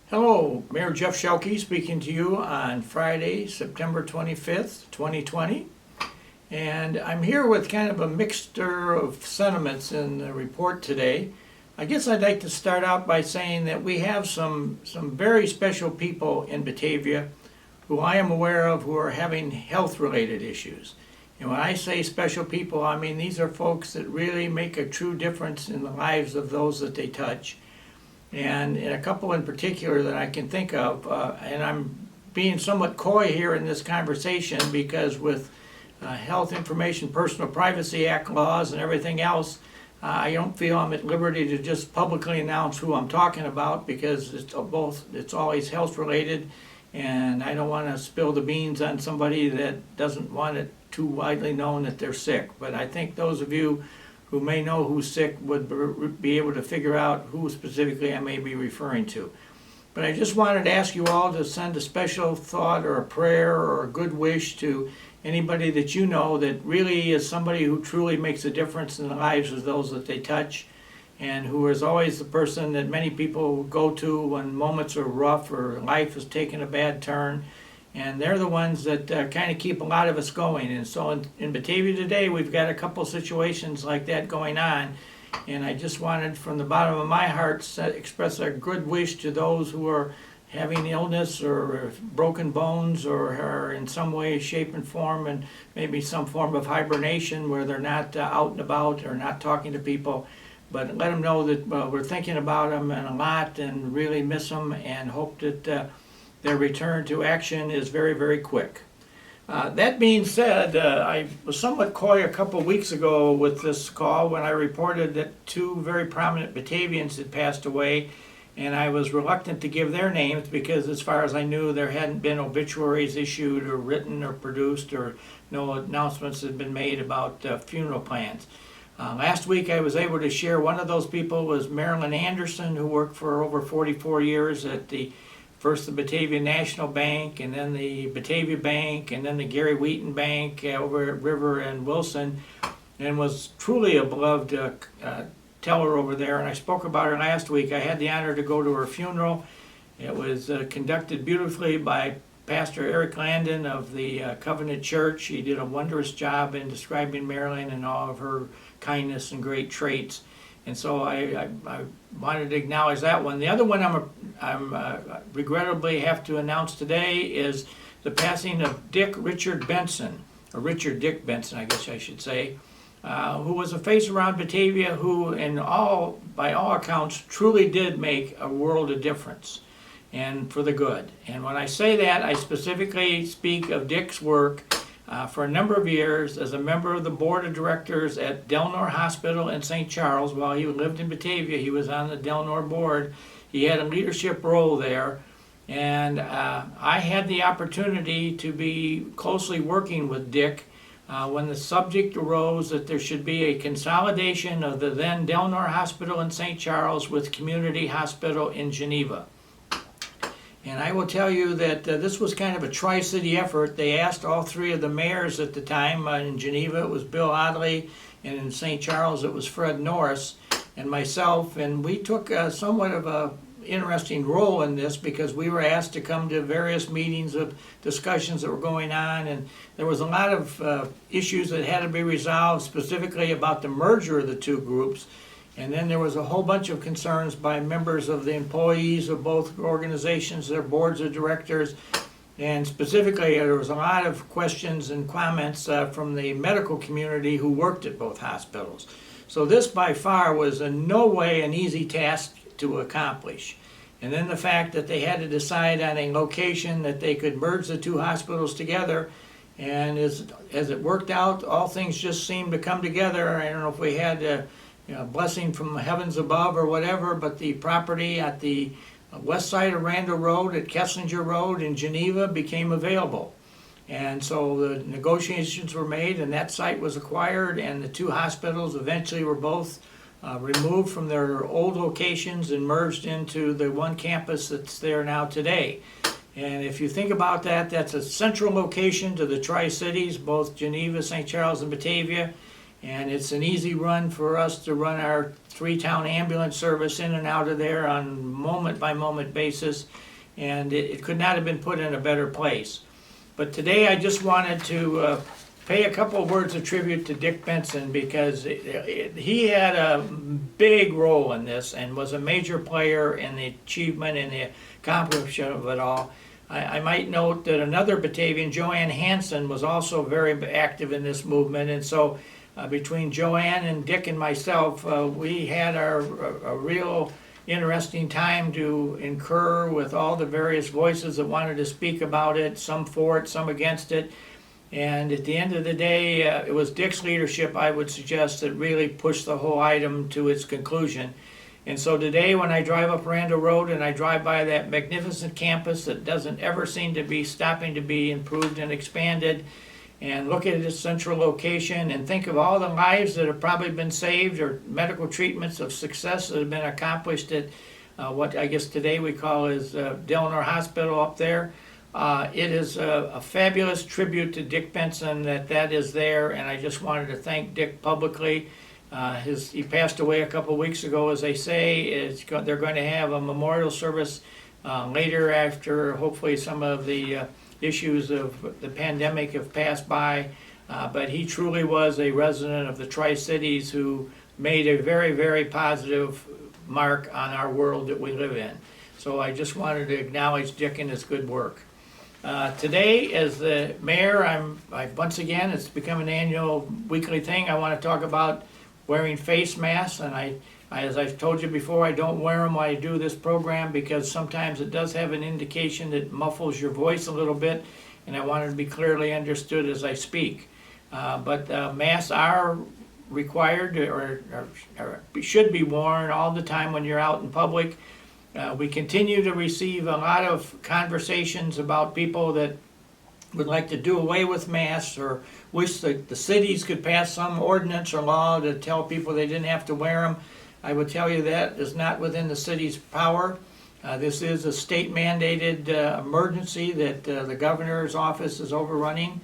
Hello, Mayor Jeff Schielke speaking to you on Friday, September 25th, 2020. And I'm here with kind of a mixture of sentiments in the report today. I guess I'd like to start out by saying that we have some very special people in Batavia who I am aware of who are having health-related issues. And when I say special people, I mean these are folks that really make a true difference in the lives of those that they touch. And a couple in particular that I can think of, and I'm being somewhat coy here in this conversation because with Health Information Personal Privacy Act laws and everything else, I don't feel I'm at liberty to just publicly announce who I'm talking about because it's always health related, and I don't want to spill the beans on somebody that doesn't want it too widely known that they're sick. But I think those of you who may know who's sick would be able to figure out who specifically I may be referring to. But I just wanted to ask you all to send a special thought or a prayer or a good wish to anybody that you know that really is somebody who truly makes a difference in the lives of those that they touch, and who is always the person that many people go to when moments are rough or life has taken a bad turn. And they're the ones that kind of keep a lot of us going. And so in Batavia today, we've got a couple situations like that going on. And I just wanted, from the bottom of my heart, to express a good wish to those who are having illness or broken bones or are in some way, shape, and form, and maybe some form of hibernation where they're not out and about or not talking to people. But let them know that we're thinking about them and a lot and really miss them and hope that their return to action is very, very quick. That being said, I was somewhat coy a couple of weeks ago with this call when I reported that two very prominent Batavians had passed away, and I was reluctant to give their names because as far as I knew there hadn't been obituaries issued or written or produced, or no announcements had been made about funeral plans. Last week I was able to share one of those people was Marilyn Anderson, who worked for over 44 years at first the Batavia National Bank, and then the Batavia Bank, and then the Gary Wheaton Bank over at River and Wilson, and was truly a beloved teller over there. And I spoke about her last week. I had the honor to go to her funeral. It was conducted beautifully by Pastor Eric Landon of the Covenant Church. He did a wondrous job in describing Marilyn and all of her kindness and great traits. And so I wanted to acknowledge that one. The other one I'm regrettably have to announce today is the passing of Dick Richard Benson, or Richard Dick Benson, I guess I should say, who was a face around Batavia who, by all accounts, truly did make a world of difference, and for the good. And when I say that, I specifically speak of Dick's work for a number of years as a member of the board of directors at Delnor Hospital in St. Charles. While he lived in Batavia, he was on the Delnor board. He had a leadership role there, and I had the opportunity to be closely working with Dick when the subject arose that there should be a consolidation of the then Delnor Hospital in St. Charles with Community Hospital in Geneva. And I will tell you that this was kind of a tri-city effort. They asked all three of the mayors at the time. In Geneva, it was Bill Oddly, and in St. Charles, it was Fred Norris and myself. And we took somewhat of a interesting role in this because we were asked to come to various meetings of discussions that were going on. And there was a lot of issues that had to be resolved, specifically about the merger of the two groups. And then there was a whole bunch of concerns by members of the employees of both organizations, their boards of directors, and specifically there was a lot of questions and comments from the medical community who worked at both hospitals. So this by far was in no way an easy task to accomplish. And then the fact that they had to decide on a location that they could merge the two hospitals together, and as it worked out, all things just seemed to come together. I don't know if we had blessing from the heavens above or whatever, but the property at the west side of Randall Road at Kessinger Road in Geneva became available. And so the negotiations were made and that site was acquired, and the two hospitals eventually were both removed from their old locations and merged into the one campus that's there now today. And if you think about that, that's a central location to the Tri-Cities, both Geneva, St. Charles, and Batavia. And it's an easy run for us to run our 3-town ambulance service in and out of there on moment-by-moment basis, and it could not have been put in a better place. But today I just wanted to pay a couple of words of tribute to Dick Benson, because he had a big role in this and was a major player in the achievement and the accomplishment of it all. I might note that another Batavian, Joanne Hansen, was also very active in this movement, and so between Joanne and Dick and myself, we had a real interesting time to incur with all the various voices that wanted to speak about it, some for it, some against it. And at the end of the day, it was Dick's leadership, I would suggest, that really pushed the whole item to its conclusion. And so today, when I drive up Randall Road and I drive by that magnificent campus that doesn't ever seem to be stopping to be improved and expanded, and look at its central location and think of all the lives that have probably been saved, or medical treatments of success that have been accomplished at what I guess today we call is Delnor Hospital up there. It is a fabulous tribute to Dick Benson that is there, and I just wanted to thank Dick publicly. He passed away a couple weeks ago, as they say. They're going to have a memorial service later, after hopefully some of the issues of the pandemic have passed by, but he truly was a resident of the Tri-Cities who made a very, very positive mark on our world that we live in. So I just wanted to acknowledge Dick and his good work. Today, as the mayor, I once again, it's become an annual weekly thing. I want to talk about wearing face masks, and as I've told you before, I don't wear them while I do this program, because sometimes it does have an indication that muffles your voice a little bit, and I want it to be clearly understood as I speak. But masks are required, or should be worn all the time when you're out in public. We continue to receive a lot of conversations about people that would like to do away with masks, or wish that the cities could pass some ordinance or law to tell people they didn't have to wear them. I would tell you that is not within the city's power. This is a state-mandated emergency that the governor's office is overrunning,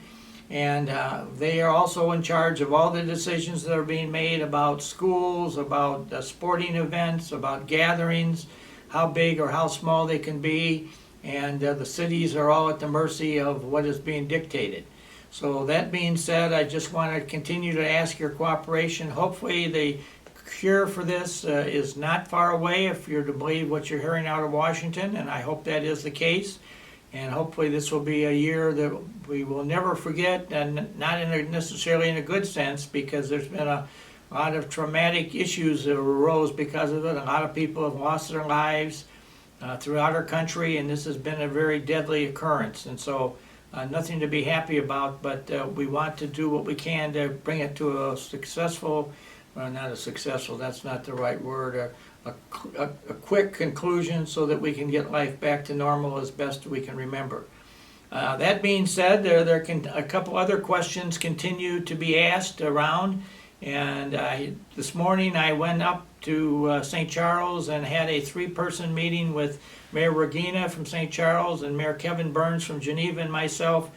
and they are also in charge of all the decisions that are being made about schools, about sporting events, about gatherings, how big or how small they can be, and the cities are all at the mercy of what is being dictated. So that being said, I just want to continue to ask your cooperation. Hopefully the cure for this is not far away, if you're to believe what you're hearing out of Washington, and I hope that is the case. And hopefully this will be a year that we will never forget, and not necessarily in a good sense, because there's been a lot of traumatic issues that arose because of it. A lot of people have lost their lives throughout our country, and this has been a very deadly occurrence. And so nothing to be happy about, but we want to do what we can to bring it to a successful, not a successful, that's not the right word, a quick conclusion, so that we can get life back to normal as best we can remember. That being said, a couple other questions continue to be asked around, and this morning I went up to St. Charles and had a 3-person meeting with Mayor Regina from St. Charles and Mayor Kevin Burns from Geneva and myself,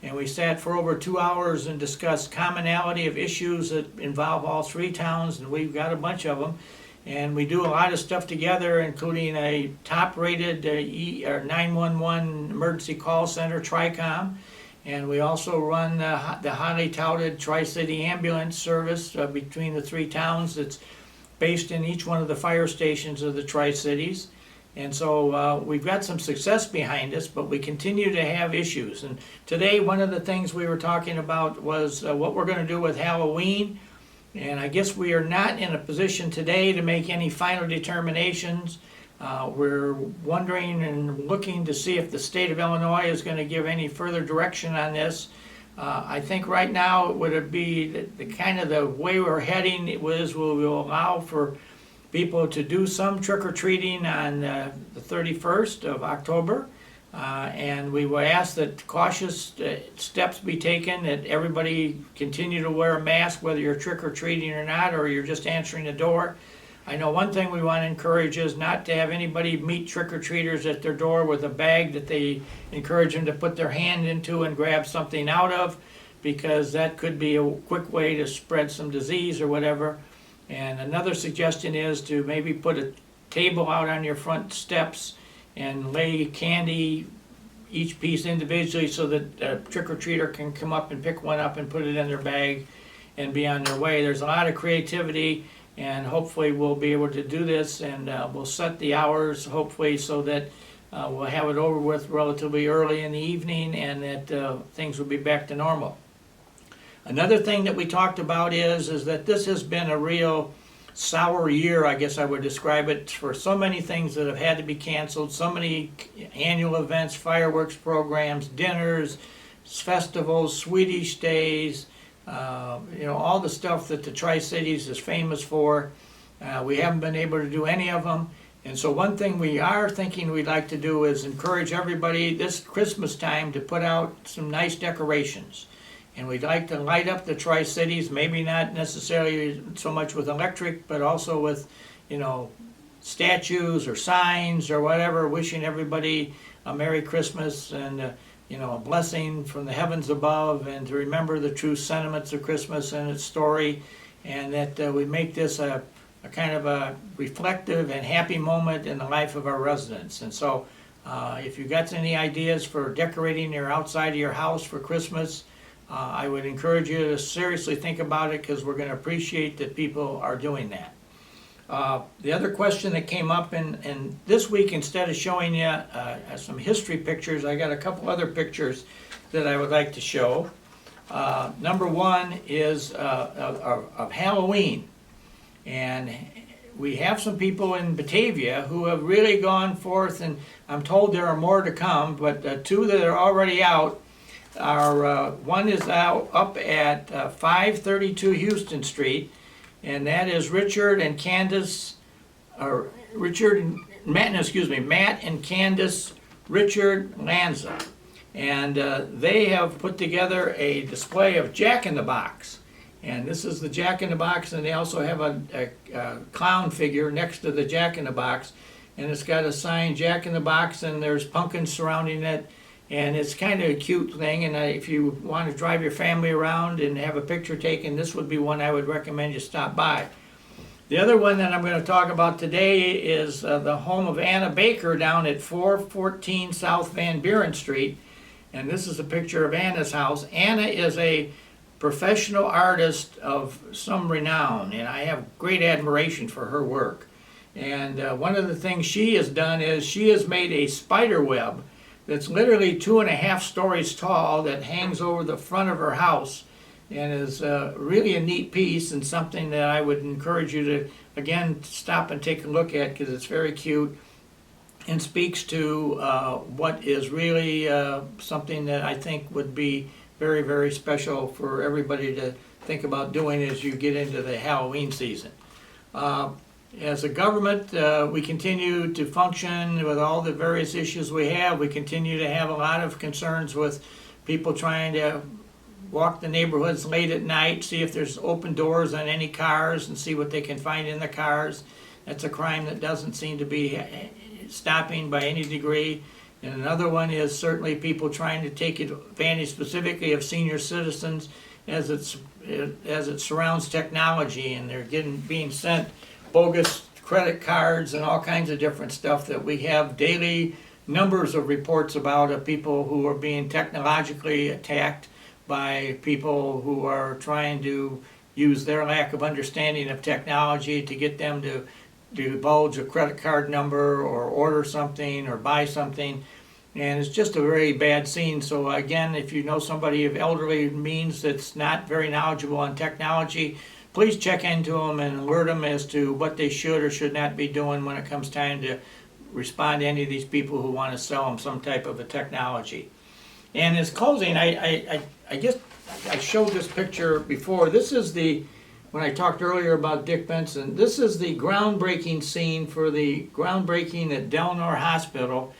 and we sat for over 2 hours and discussed commonality of issues that involve all 3 towns, and we've got a bunch of them. And we do a lot of stuff together, including a top-rated 911 emergency call center, TRICOM, and we also run the highly touted Tri-City ambulance service between the 3 towns that's based in each one of the fire stations of the Tri-Cities. And so we've got some success behind us, but we continue to have issues. And today, one of the things we were talking about was what we're going to do with Halloween. And I guess we are not in a position today to make any final determinations. We're wondering and looking to see if the state of Illinois is going to give any further direction on this. I think right now it would be the kind of the way we're heading. It was we'll allow for people to do some trick-or-treating on the 31st of October. And we will ask that cautious steps be taken, that everybody continue to wear a mask, whether you're trick-or-treating or not, or you're just answering the door. I know one thing we want to encourage is not to have anybody meet trick-or-treaters at their door with a bag that they encourage them to put their hand into and grab something out of. because that could be a quick way to spread some disease or whatever. And another suggestion is to maybe put a table out on your front steps and lay candy, each piece individually, so that a trick-or-treater can come up and pick one up and put it in their bag and be on their way. There's a lot of creativity, and hopefully we'll be able to do this, and we'll set the hours hopefully so that we'll have it over with relatively early in the evening, and that things will be back to normal. Another thing that we talked about is that this has been a real sour year, I guess I would describe it, for so many things that have had to be canceled, so many annual events, fireworks programs, dinners, festivals, Swedish days, all the stuff that the Tri-Cities is famous for. We haven't been able to do any of them. And so one thing we are thinking we'd like to do is encourage everybody this Christmas time to put out some nice decorations. And we'd like to light up the Tri-Cities, maybe not necessarily so much with electric, but also with, statues or signs or whatever, wishing everybody a Merry Christmas and, a blessing from the heavens above, and to remember the true sentiments of Christmas and its story, and that we make this a kind of a reflective and happy moment in the life of our residents. And so if you've got any ideas for decorating your outside of your house for Christmas, I would encourage you to seriously think about it, because we're going to appreciate that people are doing that. The other question that came up, and this week, instead of showing you some history pictures, I got a couple other pictures that I would like to show. Number one is of Halloween. And we have some people in Batavia who have really gone forth, and I'm told there are more to come, but two that are already out are, one is out up at 532 Houston Street, and that is Matt and Candace Richard Lanza. And they have put together a display of Jack-in-the-Box. And this is the Jack-in-the-Box, and they also have a clown figure next to the Jack-in-the-Box. And it's got a sign, Jack-in-the-Box, and there's pumpkins surrounding it. And it's kind of a cute thing, and if you want to drive your family around and have a picture taken, this would be one I would recommend you stop by. The other one that I'm going to talk about today is the home of Anna Baker down at 414 South Van Buren Street. And this is a picture of Anna's house. Anna is a professional artist of some renown, and I have great admiration for her work. And one of the things she has done is she has made a spider web that's literally 2.5 stories tall that hangs over the front of her house, and is really a neat piece, and something that I would encourage you to, again, stop and take a look at, because it's very cute and speaks to what is really something that I think would be very, very special for everybody to think about doing as you get into the Halloween season. As a government, we continue to function with all the various issues we have. We continue to have a lot of concerns with people trying to walk the neighborhoods late at night, see if there's open doors on any cars, and see what they can find in the cars. That's a crime that doesn't seem to be stopping by any degree. And another one is certainly people trying to take advantage specifically of senior citizens as it surrounds technology, and they're being sent bogus credit cards and all kinds of different stuff that we have daily numbers of reports about, of people who are being technologically attacked by people who are trying to use their lack of understanding of technology to get them to divulge a credit card number or order something or buy something. And it's just a very bad scene. So again, if you know somebody of elderly means that's not very knowledgeable on technology, please check into them and alert them as to what they should or should not be doing when it comes time to respond to any of these people who want to sell them some type of a technology. And as closing, I guess I showed this picture before. This is when I talked earlier about Dick Benson, this is the groundbreaking scene for the groundbreaking at Delnor Hospital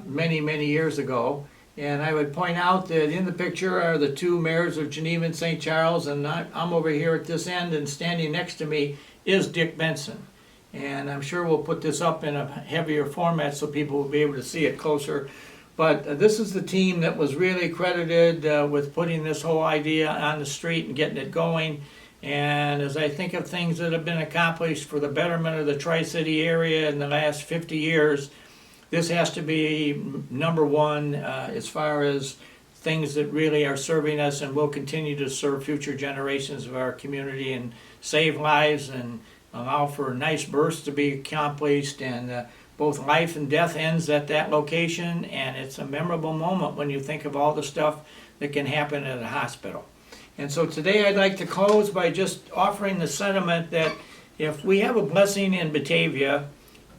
many, many years ago. And I would point out that in the picture are the two mayors of Geneva and St. Charles, and I'm over here at this end, and standing next to me is Dick Benson. And I'm sure we'll put this up in a heavier format so people will be able to see it closer. But this is the team that was really credited with putting this whole idea on the street and getting it going. And as I think of things that have been accomplished for the betterment of the Tri-City area in the last 50 years, this has to be number one as far as things that really are serving us and will continue to serve future generations of our community and save lives and allow for nice births to be accomplished, and both life and death ends at that location, and it's a memorable moment when you think of all the stuff that can happen at a hospital. And so today I'd like to close by just offering the sentiment that if we have a blessing in Batavia,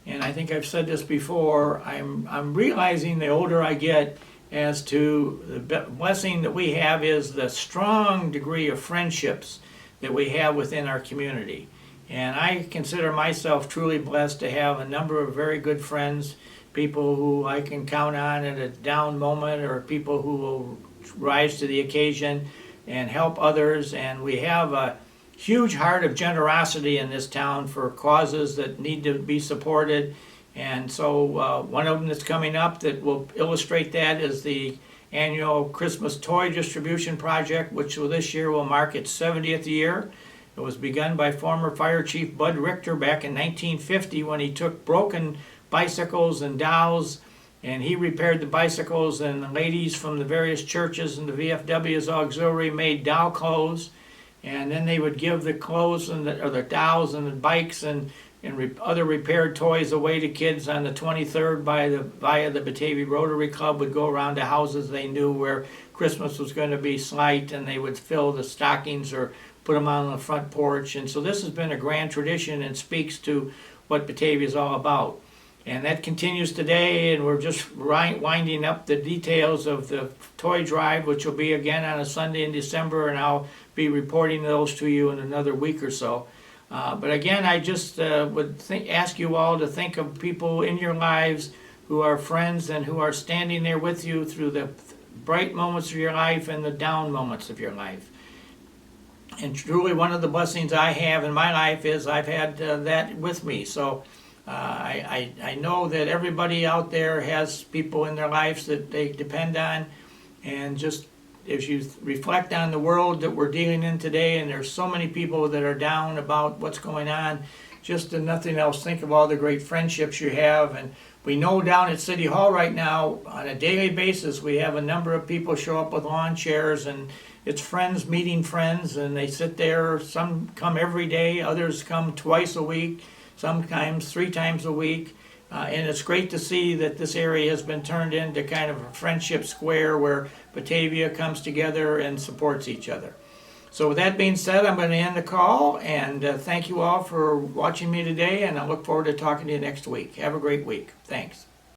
and I think I've said this before, I'm realizing the older I get as to the blessing that we have is the strong degree of friendships that we have within our community. And I consider myself truly blessed to have a number of very good friends, people who I can count on at a down moment, or people who will rise to the occasion and help others. And we have a huge heart of generosity in this town for causes that need to be supported. And so one of them that's coming up that will illustrate that is the annual Christmas toy distribution project, which this year will mark its 70th year. It was begun by former Fire Chief Bud Richter back in 1950 when he took broken bicycles and dolls, and he repaired the bicycles, and the ladies from the various churches and the VFW's auxiliary made doll clothes, and then they would give the clothes and the dolls and the bikes and other repaired toys away to kids on the 23rd via the Batavia Rotary Club. Would go around to houses they knew where Christmas was going to be slight, and they would fill the stockings or put them on the front porch. And so this has been a grand tradition and speaks to what Batavia is all about. And that continues today, and we're just winding up the details of the toy drive, which will be again on a Sunday in December, and I'll be reporting those to you in another week or so. But again, I just would ask you all to think of people in your lives who are friends and who are standing there with you through the bright moments of your life and the down moments of your life. And truly one of the blessings I have in my life is I've had that with me. So I know that everybody out there has people in their lives that they depend on. And just as you reflect on the world that we're dealing in today, and there's so many people that are down about what's going on, just if nothing else, think of all the great friendships you have. And we know down at City Hall right now, on a daily basis, we have a number of people show up with lawn chairs, and it's friends meeting friends, and they sit there. Some come every day, others come twice a week, sometimes 3 times a week. And it's great to see that this area has been turned into kind of a friendship square where Batavia comes together and supports each other. So with that being said, I'm going to end the call, and thank you all for watching me today, and I look forward to talking to you next week. Have a great week. Thanks.